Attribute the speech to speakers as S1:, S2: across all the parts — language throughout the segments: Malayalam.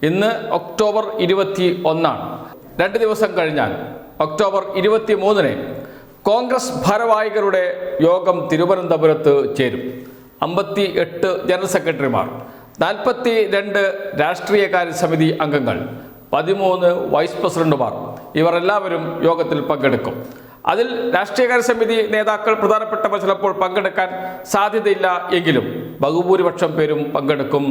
S1: ഇന്ന് ഒക്ടോബർ 21 2 ദിവസം കഴിഞ്ഞാൽ ഒക്ടോബർ 23 കോൺഗ്രസ് ഭാരവാഹികളുടെ യോഗം തിരുവനന്തപുരത്ത് ചേരും. 58 ജനറൽ സെക്രട്ടറിമാർ, 42 രാഷ്ട്രീയകാര്യ സമിതി അംഗങ്ങൾ, 13 വൈസ് പ്രസിഡന്റുമാർ ഇവർ എല്ലാവരും യോഗത്തിൽ പങ്കെടുക്കും. അതിൽ രാഷ്ട്രീയകാര്യ സമിതി നേതാക്കൾ പ്രധാനപ്പെട്ടവർ ചിലപ്പോൾ പങ്കെടുക്കാൻ സാധ്യതയില്ല എങ്കിലും ബഹുഭൂരിപക്ഷം പേരും പങ്കെടുക്കും.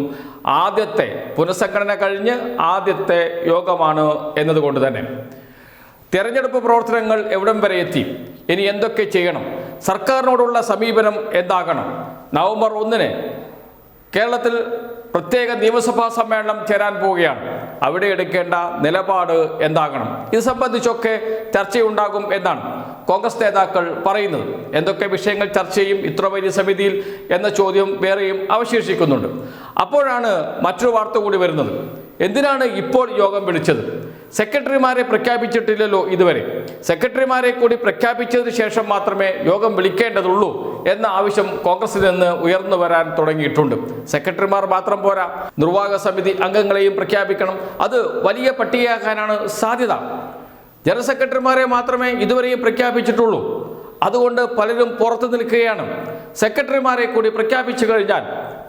S1: ആദ്യത്തെ പുനഃസംഘടന കഴിഞ്ഞ് ആദ്യത്തെ യോഗമാണ് എന്നതുകൊണ്ട് തന്നെ തെരഞ്ഞെടുപ്പ് പ്രവർത്തനങ്ങൾ എവിടം വരെ എത്തി, ഇനി എന്തൊക്കെ ചെയ്യണം, സർക്കാരിനോടുള്ള സമീപനം എന്താകണം, നവംബർ 1 കേരളത്തിൽ പ്രത്യേക നിയമസഭാ സമ്മേളനം ചേരാൻ പോവുകയാണ്, അവിടെ എടുക്കേണ്ട നിലപാട് എന്താകണം, ഇത് സംബന്ധിച്ചൊക്കെ ചർച്ചയുണ്ടാകും എന്നാണ് കോൺഗ്രസ് നേതാക്കൾ പറയുന്നത്. എന്തൊക്കെ വിഷയങ്ങൾ ചർച്ച ചെയ്യും ഇത്ര വലിയ സമിതിയിൽ എന്ന ചോദ്യം വേറെയും അവശേഷിക്കുന്നുണ്ട്. അപ്പോഴാണ് മറ്റൊരു വാർത്ത കൂടി വരുന്നത്. എന്തിനാണ് ഇപ്പോൾ യോഗം വിളിച്ചത്? സെക്രട്ടറിമാരെ പ്രഖ്യാപിച്ചിട്ടില്ലല്ലോ ഇതുവരെ. സെക്രട്ടറിമാരെ കൂടി പ്രഖ്യാപിച്ചതിന് ശേഷം മാത്രമേ യോഗം വിളിക്കേണ്ടതുള്ളൂ എന്ന ആവശ്യം കോൺഗ്രസിൽ നിന്ന് ഉയർന്നു വരാൻ തുടങ്ങിയിട്ടുണ്ട്. സെക്രട്ടറിമാർ മാത്രം പോരാ, നിർവാഹക സമിതി അംഗങ്ങളെയും പ്രഖ്യാപിക്കണം. അത് വലിയ പട്ടികയാക്കാനാണ് സാധ്യത. ജനറൽ സെക്രട്ടറിമാരെ മാത്രമേ ഇതുവരെയും പ്രഖ്യാപിച്ചിട്ടുള്ളൂ. അതുകൊണ്ട് പലരും പുറത്തു നിൽക്കുകയാണ്. സെക്രട്ടറിമാരെ കൂടി പ്രഖ്യാപിച്ചു കഴിഞ്ഞാൽ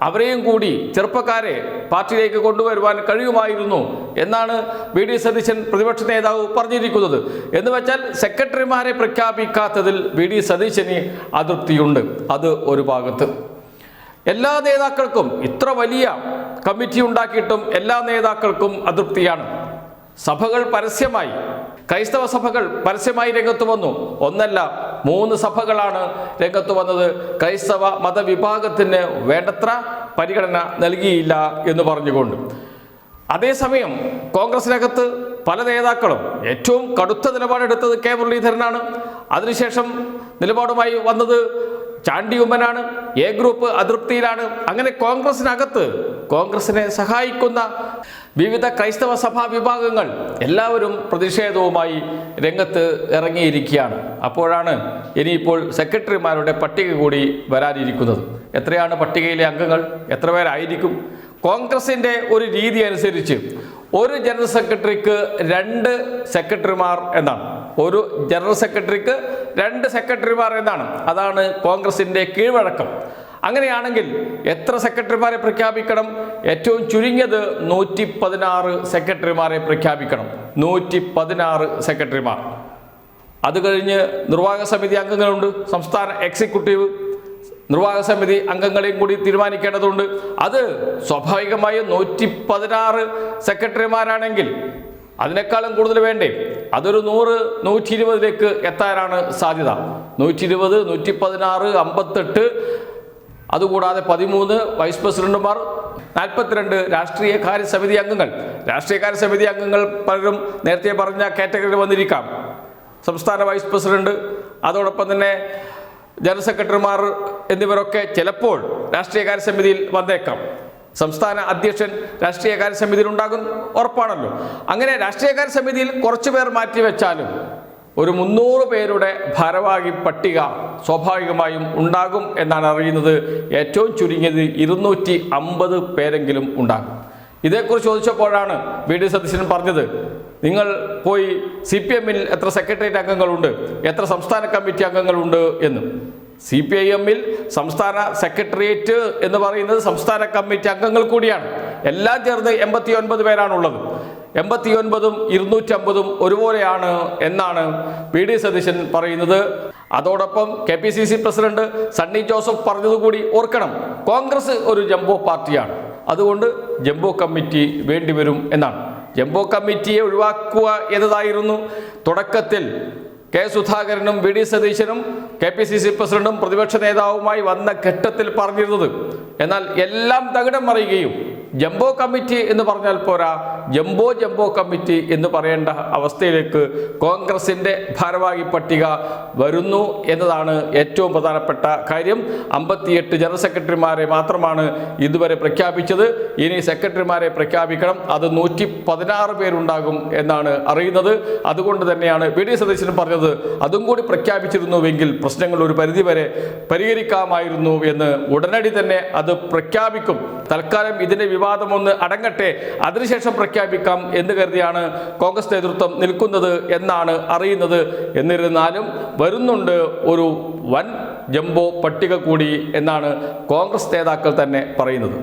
S1: അവരെയും കൂടി ചെറുപ്പക്കാരെ പാർട്ടിയിലേക്ക് കൊണ്ടുവരുവാൻ കഴിയുമായിരുന്നു എന്നാണ് വി ഡി സതീശൻ പ്രതിപക്ഷ നേതാവ് പറഞ്ഞിരിക്കുന്നത്. എന്ന് വെച്ചാൽ സെക്രട്ടറിമാരെ പ്രഖ്യാപിക്കാത്തതിൽ വി ഡി സതീശന് അതൃപ്തിയുണ്ട്. അത് ഒരു ഭാഗത്ത്. എല്ലാ നേതാക്കൾക്കും ഇത്ര വലിയ കമ്മിറ്റി ഉണ്ടാക്കിയിട്ടും എല്ലാ നേതാക്കൾക്കും അതൃപ്തിയാണ്. സഭകൾ പരസ്യമായി, ക്രൈസ്തവ സഭകൾ പരസ്യമായി രംഗത്ത് വന്നു. 1 3 സഭകളാണ് രംഗത്ത് വന്നത്. ക്രൈസ്തവ മതവിഭാഗത്തിന് വേണ്ടത്ര പരിഗണന നൽകിയില്ല എന്ന് പറഞ്ഞുകൊണ്ട്. അതേസമയം കോൺഗ്രസിനകത്ത് പല നേതാക്കളും ഏറ്റവും കടുത്ത നിലപാടെടുത്തത് കെ മുരളീധരനാണ്. അതിനുശേഷം നിലപാടുമായി വന്നത് ചാണ്ടി ഉമ്മനാണ്. എ ഗ്രൂപ്പ് അതൃപ്തിയിലാണ്. അങ്ങനെ കോൺഗ്രസിനകത്ത് കോൺഗ്രസിനെ സഹായിക്കുന്ന വിവിധ ക്രൈസ്തവ സഭാ വിഭാഗങ്ങൾ എല്ലാവരും പ്രതിഷേധവുമായി രംഗത്ത് ഇറങ്ങിയിരിക്കുകയാണ്. അപ്പോഴാണ് ഇനിയിപ്പോൾ സെക്രട്ടറിമാരുടെ പട്ടിക കൂടി വരാനിരിക്കുന്നത്. എത്രയാണ് പട്ടികയിലെ അംഗങ്ങൾ? എത്ര പേരായിരിക്കും? കോൺഗ്രസിൻ്റെ ഒരു രീതി അനുസരിച്ച് ഒരു ജനറൽ സെക്രട്ടറിക്ക് 2 സെക്രട്ടറിമാർ എന്നാണ്. ഒരു ജനറൽ സെക്രട്ടറിക്ക് 2 സെക്രട്ടറിമാർ എന്നാണ്. അതാണ് കോൺഗ്രസിൻ്റെ കീഴ്വഴക്കം. അങ്ങനെയാണെങ്കിൽ എത്ര സെക്രട്ടറിമാരെ പ്രഖ്യാപിക്കണം? ഏറ്റവും ചുരുങ്ങിയത് 116 സെക്രട്ടറിമാരെ പ്രഖ്യാപിക്കണം. 116 സെക്രട്ടറിമാർ. അത് കഴിഞ്ഞ് നിർവാഹക സമിതി അംഗങ്ങളുണ്ട്. സംസ്ഥാന എക്സിക്യൂട്ടീവ് നിർവാഹക സമിതി അംഗങ്ങളെയും കൂടി തീരുമാനിക്കേണ്ടതുണ്ട്. അത് സ്വാഭാവികമായും 116 സെക്രട്ടറിമാരാണെങ്കിൽ അതിനേക്കാളും കൂടുതൽ വേണ്ടേ? അതൊരു 100 120 എത്താനാണ് സാധ്യത. 120 116 58, അതുകൂടാതെ 13 വൈസ് പ്രസിഡന്റുമാർ, 42 രാഷ്ട്രീയകാര്യ സമിതി അംഗങ്ങൾ. രാഷ്ട്രീയകാര്യ സമിതി അംഗങ്ങൾ പലരും നേരത്തെ പറഞ്ഞ കാറ്റഗറിയിൽ വന്നിരിക്കാം. സംസ്ഥാന വൈസ് പ്രസിഡന്റ്, അതോടൊപ്പം തന്നെ ജനറൽ സെക്രട്ടറിമാർ എന്നിവരൊക്കെ ചിലപ്പോൾ രാഷ്ട്രീയകാര്യ സമിതിയിൽ വന്നേക്കാം. സംസ്ഥാന അധ്യക്ഷൻ രാഷ്ട്രീയകാര്യ സമിതിയിൽ ഉണ്ടാകും, ഉറപ്പാണല്ലോ. അങ്ങനെ രാഷ്ട്രീയകാര്യ സമിതിയിൽ കുറച്ചു പേർ മാറ്റിവെച്ചാലും ഒരു 300 പേരുടെ ഭാരവാഹി പട്ടിക സ്വാഭാവികമായും ഉണ്ടാകും എന്നാണ് അറിയുന്നത്. ഏറ്റവും ചുരുങ്ങിയത് 250 പേരെങ്കിലും ഉണ്ടാകും. ഇതേക്കുറിച്ച് ചോദിച്ചപ്പോഴാണ് വി ഡി സതീശൻ പറഞ്ഞത്, നിങ്ങൾ പോയി CPM-ൽ എത്ര സെക്രട്ടേറിയറ്റ് അംഗങ്ങളുണ്ട്, എത്ര സംസ്ഥാന കമ്മിറ്റി അംഗങ്ങളുണ്ട് എന്ന്. CPIM-ൽ സംസ്ഥാന സെക്രട്ടേറിയറ്റ് എന്ന് പറയുന്നത് സംസ്ഥാന കമ്മിറ്റി അംഗങ്ങൾ കൂടിയാണ്. എല്ലാം ചേർന്ന് 89 പേരാണുള്ളത്. 89ഉം 250ഉം ഒരുപോലെയാണ് എന്നാണ് വി ഡി സതീശൻ പറയുന്നത്. അതോടൊപ്പം KPCC പ്രസിഡന്റ് സണ്ണി ജോസഫ് പറഞ്ഞതുകൂടി ഓർക്കണം. കോൺഗ്രസ് ഒരു ജംബോ പാർട്ടിയാണ്, അതുകൊണ്ട് ജംബോ കമ്മിറ്റി വേണ്ടിവരും എന്നാണ്. ജംബോ കമ്മിറ്റിയെ ഒഴിവാക്കുക എന്നതായിരുന്നു തുടക്കത്തിൽ കെ സുധാകരനും വി ഡി സതീശനും KPCC പ്രസിഡന്റും പ്രതിപക്ഷ നേതാവുമായി വന്ന ഘട്ടത്തിൽ പറഞ്ഞിരുന്നത്. എന്നാൽ എല്ലാം തകിടം മറിയുകയും ജംബോ കമ്മിറ്റി എന്ന് പറഞ്ഞാൽ പോരാ, ജംബോ കമ്മിറ്റി എന്ന് പറയേണ്ട അവസ്ഥയിലേക്ക് കോൺഗ്രസിൻ്റെ ഭാരവാഹി പട്ടിക വരുന്നു എന്നതാണ് ഏറ്റവും പ്രധാനപ്പെട്ട കാര്യം. 58 ജനറൽ സെക്രട്ടറിമാരെ മാത്രമാണ് ഇതുവരെ പ്രഖ്യാപിച്ചത്. ഇനി സെക്രട്ടറിമാരെ പ്രഖ്യാപിക്കണം. അത് 116 പേരുണ്ടാകും എന്നാണ് അറിയുന്നത്. അതുകൊണ്ട് തന്നെയാണ് വി ഡി സതീശൻ പറഞ്ഞത്, അതും കൂടി പ്രഖ്യാപിച്ചിരുന്നുവെങ്കിൽ പ്രശ്നങ്ങൾ ഒരു പരിധിവരെ പരിഹരിക്കാമായിരുന്നു എന്ന്. ഉടനടി തന്നെ അത് പ്രഖ്യാപിക്കും. തൽക്കാലം ഇതിൻ്റെ വിവാദമൊന്ന് അടങ്ങട്ടെ, അതിനുശേഷം പ്രഖ്യാപിക്കാം എന്ന് കരുതിയാണ് കോൺഗ്രസ് നേതൃത്വം നിൽക്കുന്നത് എന്നാണ് അറിയുന്നത്. എന്നിരുന്നാലും വരുന്നുണ്ട് ഒരു വൻ ജംബോ പട്ടിക കൂടി എന്നാണ് കോൺഗ്രസ് നേതാക്കൾ തന്നെ പറയുന്നത്.